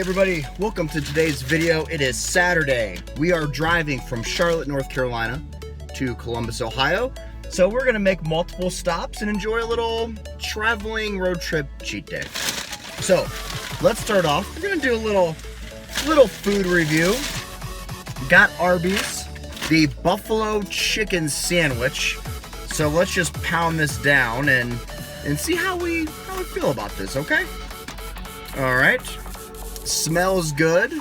everybody, welcome to today's video. It is Saturday. We are driving from Charlotte, North Carolina to Columbus, Ohio. So we're gonna make multiple stops and enjoy a little traveling road trip cheat day. So let's start off. We're gonna do a little food review. Got Arby's, the buffalo chicken sandwich. So let's just pound this down and see how we feel about this, okay? All right. Smells good.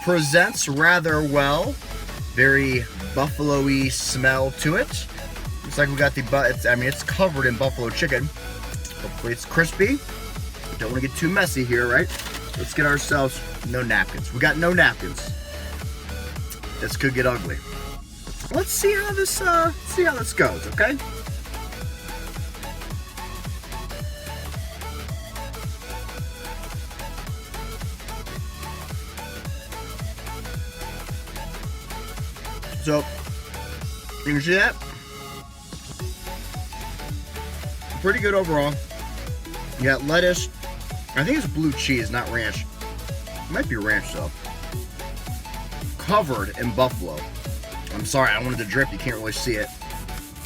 Presents rather well. Very buffalo-y smell to it. Looks like we got it's covered in buffalo chicken. Hopefully it's crispy. Don't want to get too messy here, right? Let's get ourselves no napkins. We got no napkins. This could get ugly. Let's see how this goes, okay? So, you can see that? Pretty good overall. You got lettuce. I think it's blue cheese, not ranch. It might be ranch though. Covered in buffalo. I'm sorry, I wanted to drip. You can't really see it.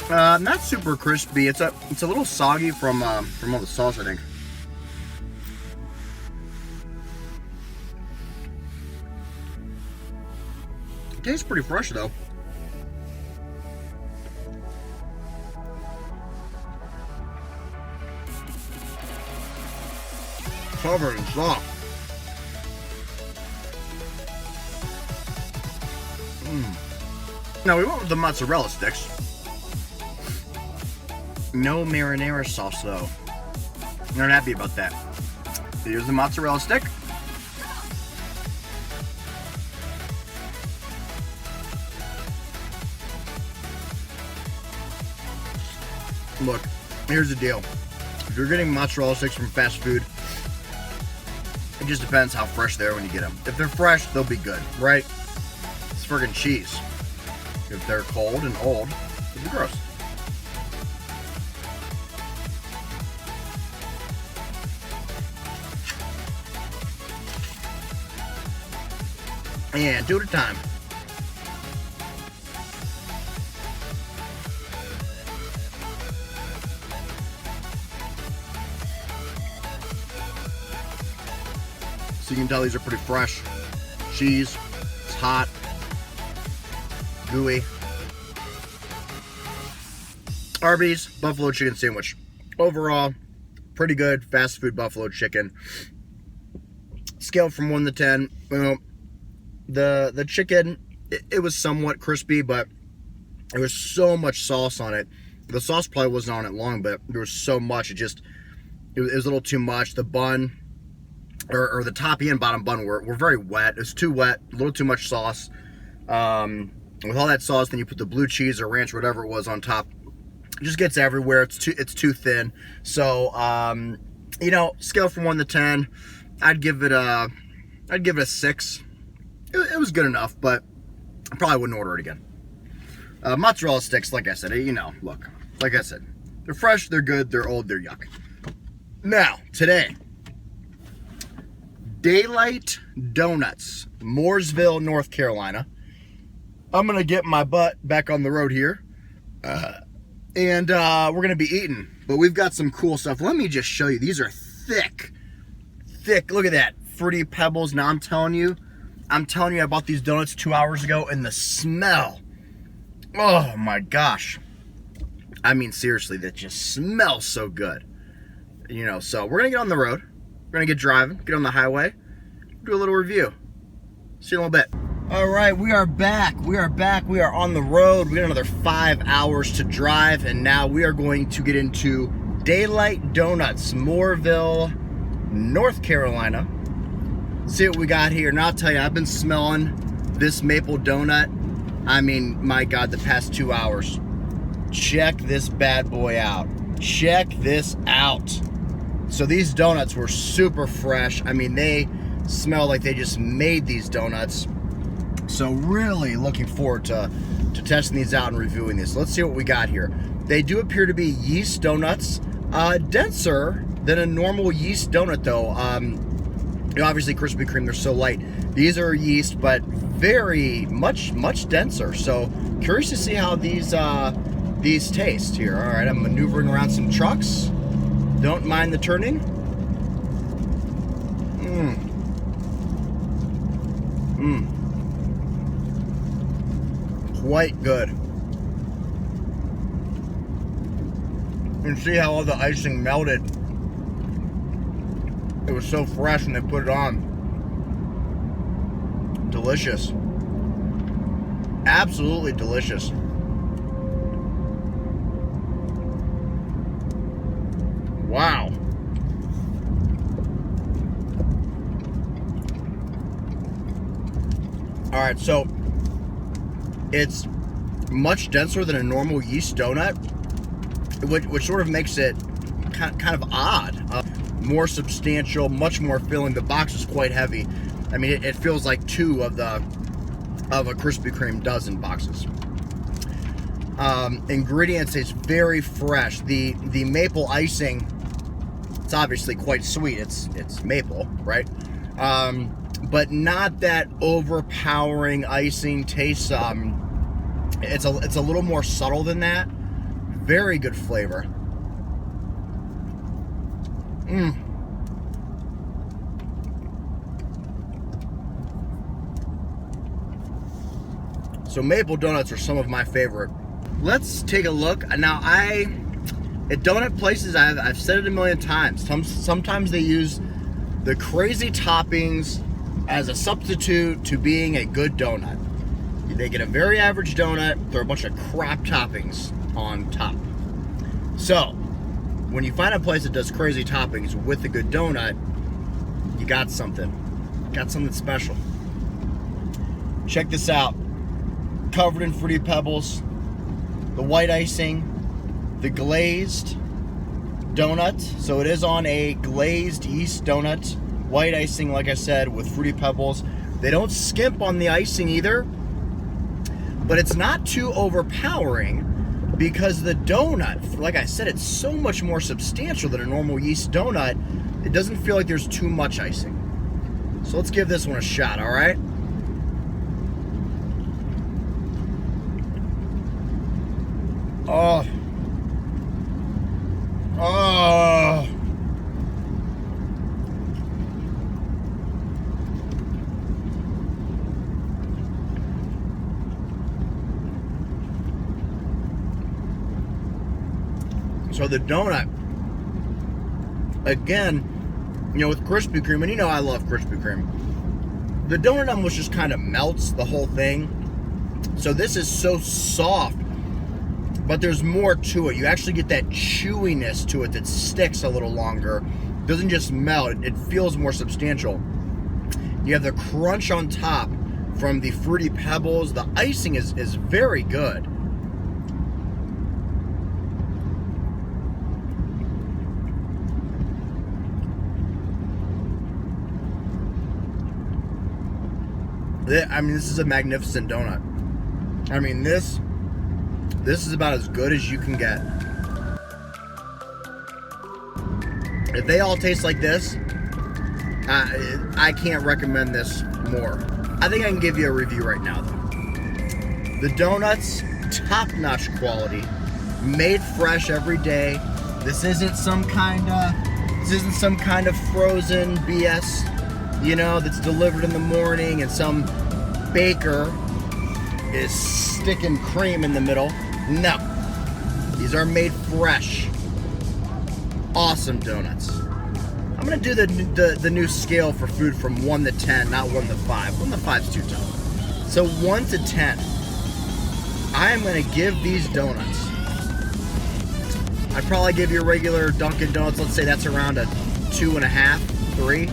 Not super crispy. It's a little soggy from all the sauce, I think. It tastes pretty fresh though. Covered and soft. Now we went with the mozzarella sticks. No marinara sauce though. I'm not happy about that. Here's the mozzarella stick. Look, here's the deal. If you're getting mozzarella sticks from fast food, it just depends how fresh they are when you get them. If they're fresh, they'll be good, right? It's friggin' cheese. If they're cold and old, it'll be gross. And two at a time. So you can tell these are pretty fresh. Cheese, it's hot, gooey. Arby's buffalo chicken sandwich. Overall, pretty good fast food buffalo chicken. Scale from 1 to 10. Well, the chicken, it was somewhat crispy, but there was so much sauce on it. The sauce probably wasn't on it long, but there was so much. It was a little too much. The bun, or the top and bottom bun were very wet. It was too wet, a little too much sauce. With all that sauce, then you put the blue cheese or ranch or whatever it was on top. It just gets everywhere. It's too thin. So, scale from 1 to 10, I'd give it a 6. It was good enough, but I probably wouldn't order it again. Mozzarella sticks, like I said, look, like I said, they're fresh, they're good, they're old, they're yuck. Now, today, Daylight Donuts, Mooresville, North Carolina. I'm gonna get my butt back on the road here, and we're gonna be eating. But we've got some cool stuff. Let me just show you. These are thick. Look at that, fruity pebbles. Now I'm telling you, I bought these donuts 2 hours ago, and the smell. Oh my gosh. I mean, seriously, that just smells so good. So we're gonna get on the road. We're gonna get driving, get on the highway, do a little review. See you in a little bit. All right, we are back. We are on the road. We got another 5 hours to drive, and now we are going to get into Daylight Donuts, Mooresville, North Carolina. See what we got here. And I'll tell you, I've been smelling this maple donut. I mean, my God, the past 2 hours. Check this bad boy out. Check this out. So these donuts were super fresh. I mean, they smell like they just made these donuts. So really looking forward to testing these out and reviewing these. Let's see what we got here. They do appear to be yeast donuts. Denser than a normal yeast donut though. Obviously Krispy Kreme, they're so light. These are yeast, but very much denser. So curious to see how these taste here. All right, I'm maneuvering around some trucks. Don't mind the turning. Quite good. You can see how all the icing melted. It was so fresh when they put it on. Delicious. Absolutely delicious. Wow. All right, so it's much denser than a normal yeast donut, which sort of makes it kind of odd. More substantial, much more filling. The box is quite heavy. I mean, it feels like two of a Krispy Kreme dozen boxes. Ingredients is very fresh. The maple icing, it's obviously quite sweet. It's maple, right? But not that overpowering icing taste. It's a little more subtle than that. Very good flavor. So maple donuts are some of my favorite. Let's take a look. Now at donut places, I've said it a million times. Sometimes they use the crazy toppings as a substitute to being a good donut. They get a very average donut, throw a bunch of crap toppings on top. So when you find a place that does crazy toppings with a good donut, you got something. Got something special. Check this out. Covered in Fruity Pebbles, the white icing, the glazed donut. So it is on a glazed yeast donut. White icing, like I said, with Fruity Pebbles. They don't skimp on the icing either, but it's not too overpowering because the donut, like I said, it's so much more substantial than a normal yeast donut. It doesn't feel like there's too much icing. So let's give this one a shot, all right? Oh. Oh. So the donut, again, with Krispy Kreme, and I love Krispy Kreme, the donut almost just kind of melts the whole thing. So this is so soft, but there's more to it. You actually get that chewiness to it that sticks a little longer. It doesn't just melt, it feels more substantial. You have the crunch on top from the Fruity Pebbles. The icing is very good. I mean, this is a magnificent donut. I mean, this is about as good as you can get. If they all taste like this, I can't recommend this more. I think I can give you a review right now, though. The donuts, top-notch quality, made fresh every day. This isn't some kind of frozen BS, that's delivered in the morning and some baker is sticking cream in the middle. No, these are made fresh. Awesome donuts. I'm gonna do the new scale for food from 1 to 10, not 1 to 5. 1 to 5 is too tough. So 1 to 10. I am gonna give these donuts. I'd probably give your regular Dunkin' Donuts, let's say that's around a 2.5, 3.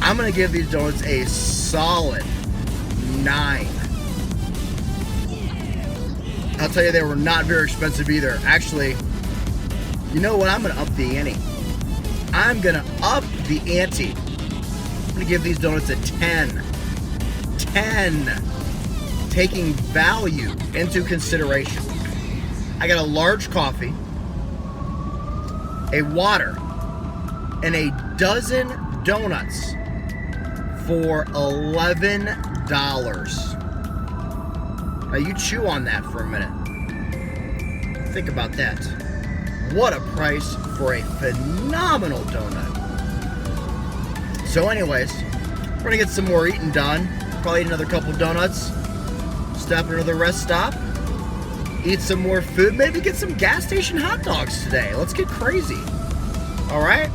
I'm gonna give these donuts a solid 9. I'll tell you, they were not very expensive either. Actually, you know what? I'm gonna up the ante. I'm gonna up the ante. I'm gonna give these donuts a 10. 10. Taking value into consideration. I got a large coffee, a water, and a dozen donuts for $11. Now you chew on that for a minute. Think about that. What a price for a phenomenal donut. So anyways, we're gonna get some more eating done. Probably eat another couple donuts. Stop at another rest stop. Eat some more food. Maybe get some gas station hot dogs today. Let's get crazy. All right.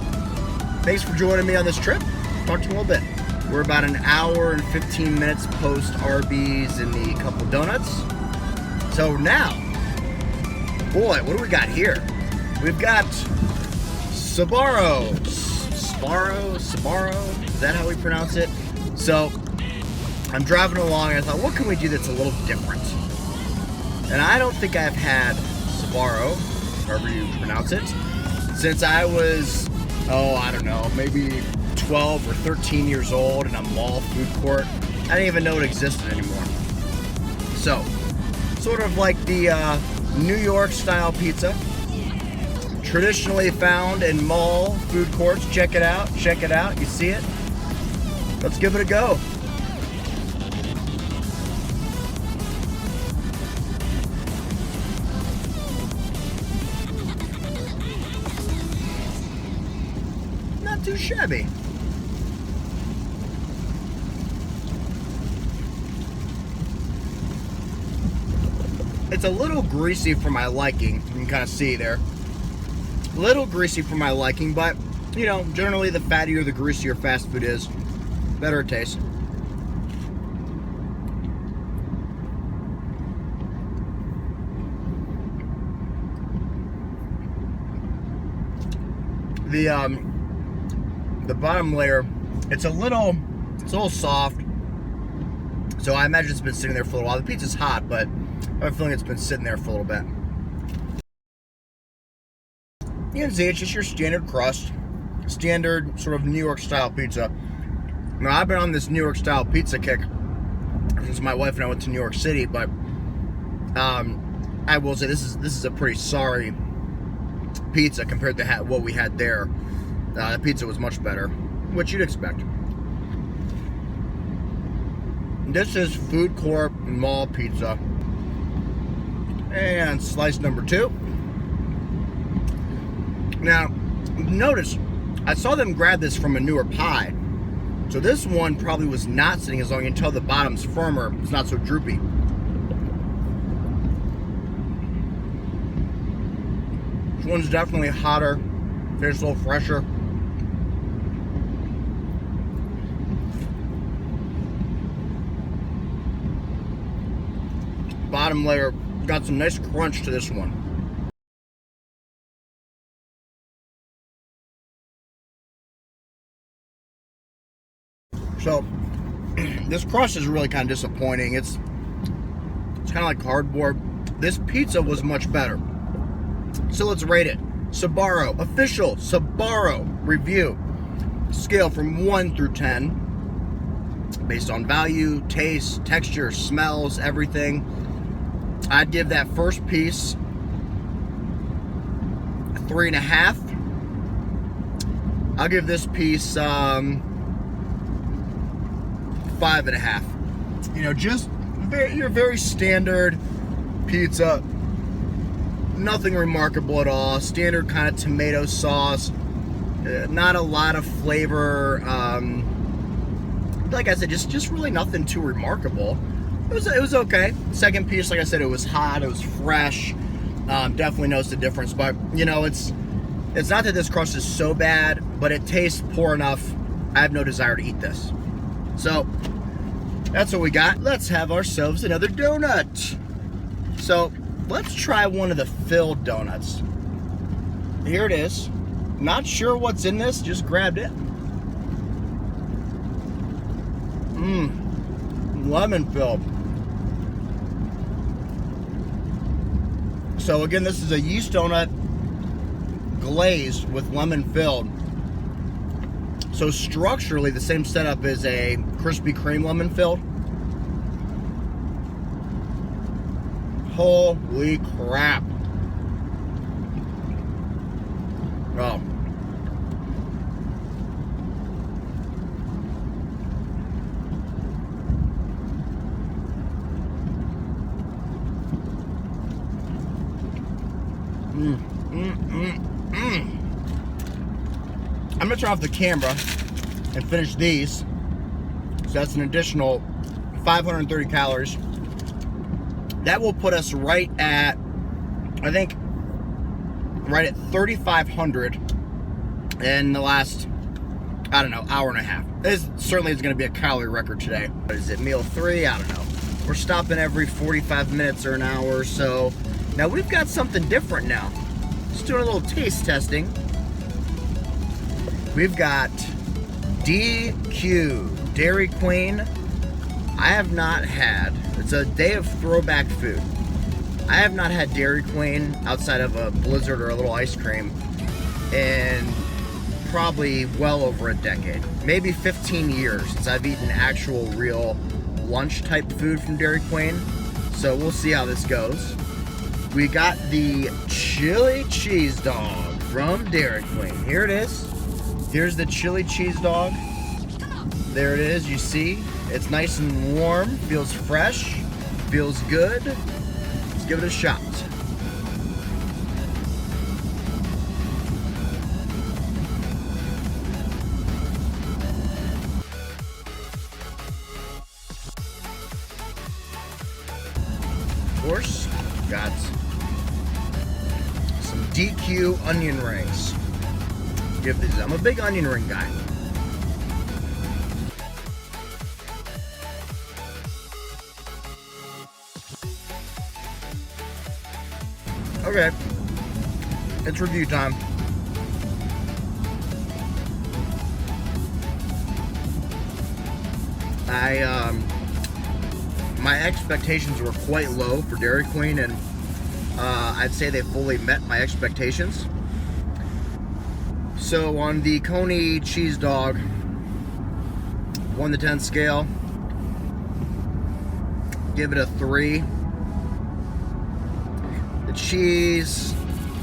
Thanks for joining me on this trip. Talk to you in a little bit. We're about an hour and 15 minutes post Arby's and the couple donuts. So now, boy, what do we got here? We've got Sbarro. Sbarro. Is that how we pronounce it? So I'm driving along and I thought, what can we do that's a little different? And I don't think I've had Sbarro, however you pronounce it, since I was, I don't know, maybe 12 or 13 years old in a mall food court. I didn't even know it existed anymore. So, sort of like the New York style pizza, traditionally found in mall food courts. Check it out. You see it? Let's give it a go. Not too shabby. It's a little greasy for my liking. You can kind of see there. A little greasy for my liking, but, you know, generally the fattier, the greasier fast food is, better it tastes. The bottom layer, it's a little soft. So I imagine it's been sitting there for a little while. The pizza's hot, but I have a feeling it's been sitting there for a little bit. You can see it's just your standard crust, standard sort of New York style pizza. Now I've been on this New York style pizza kick since my wife and I went to New York City, but I will say this is a pretty sorry pizza compared to what we had there. The pizza was much better, which you'd expect. This is food court mall pizza. And slice number 2. Now, notice, I saw them grab this from a newer pie. So this one probably was not sitting as long. You can tell the bottom's firmer. It's not so droopy. This one's definitely hotter. Tastes a little fresher. Bottom layer got some nice crunch to this one. So this crust is really kind of disappointing. It's kind of like cardboard. This pizza was much better. So let's rate it. Sbarro, official Sbarro review. Scale from 1 through 10. Based on value, taste, texture, smells, everything. I'd give that first piece a 3.5. I'll give this piece 5.5. You know, just your very standard pizza. Nothing remarkable at all. Standard kind of tomato sauce. Not a lot of flavor. Like I said, just really nothing too remarkable. It was okay. Second piece, like I said, it was hot. It was fresh. Definitely noticed the difference. But you know, it's not that this crust is so bad, but it tastes poor enough. I have no desire to eat this. So that's what we got. Let's have ourselves another donut. So let's try one of the filled donuts. Here it is. Not sure what's in this. Just grabbed it. Lemon filled. So again, this is a yeast donut glazed with lemon filled. So structurally, the same setup as a Krispy Kreme lemon filled. Holy crap. Oh. I'm gonna turn off the camera and finish these. So that's an additional 530 calories. That will put us right at, I think, right at 3,500 in the last, I don't know, hour and a half. This certainly is going to be a calorie record today. What is it, meal 3? I don't know. We're stopping every 45 minutes or an hour or so. Now we've got something different now. Just doing a little taste testing. We've got DQ, Dairy Queen. I have not had, it's a day of throwback food. I have not had Dairy Queen outside of a Blizzard or a little ice cream in probably well over a decade. Maybe 15 years since I've eaten actual real lunch type food from Dairy Queen. So we'll see how this goes. We got the chili cheese dog from Dairy Queen. Here it is. Here's the chili cheese dog. There it is, you see. It's nice and warm, feels fresh, feels good. Let's give it a shot. Of course, got some DQ onion rings. Give these, I'm a big onion ring guy. Okay, it's review time. My expectations were quite low for Dairy Queen, and I'd say they fully met my expectations. So on the Coney cheese dog, 1 to 10 scale, give it a 3. The cheese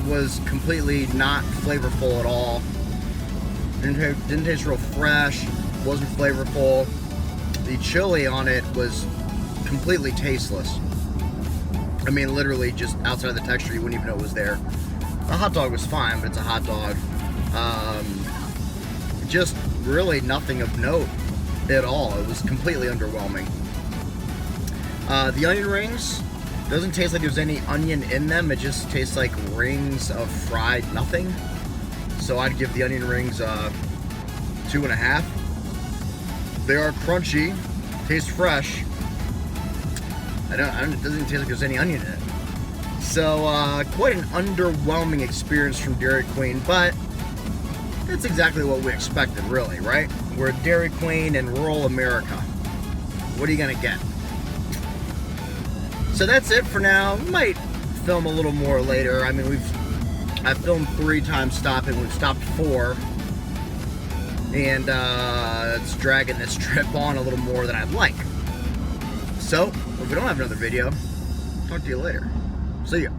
was completely not flavorful at all. Didn't taste real fresh, wasn't flavorful. The chili on it was completely tasteless. I mean, literally just outside of the texture, you wouldn't even know it was there. The hot dog was fine, but it's a hot dog. Just really nothing of note at all. It was completely underwhelming. The onion rings, doesn't taste like there's any onion in them. It just tastes like rings of fried nothing. So I'd give the onion rings 2.5. They are crunchy, taste fresh. It doesn't taste like there's any onion in it. So quite an underwhelming experience from Dairy Queen, but that's exactly what we expected, really, right? We're Dairy Queen in rural America. What are you gonna get? So that's it for now. We might film a little more later. I mean, I've filmed 3 times stopping. We've stopped 4. And it's dragging this trip on a little more than I'd like. So, if we don't have another video, talk to you later. See ya.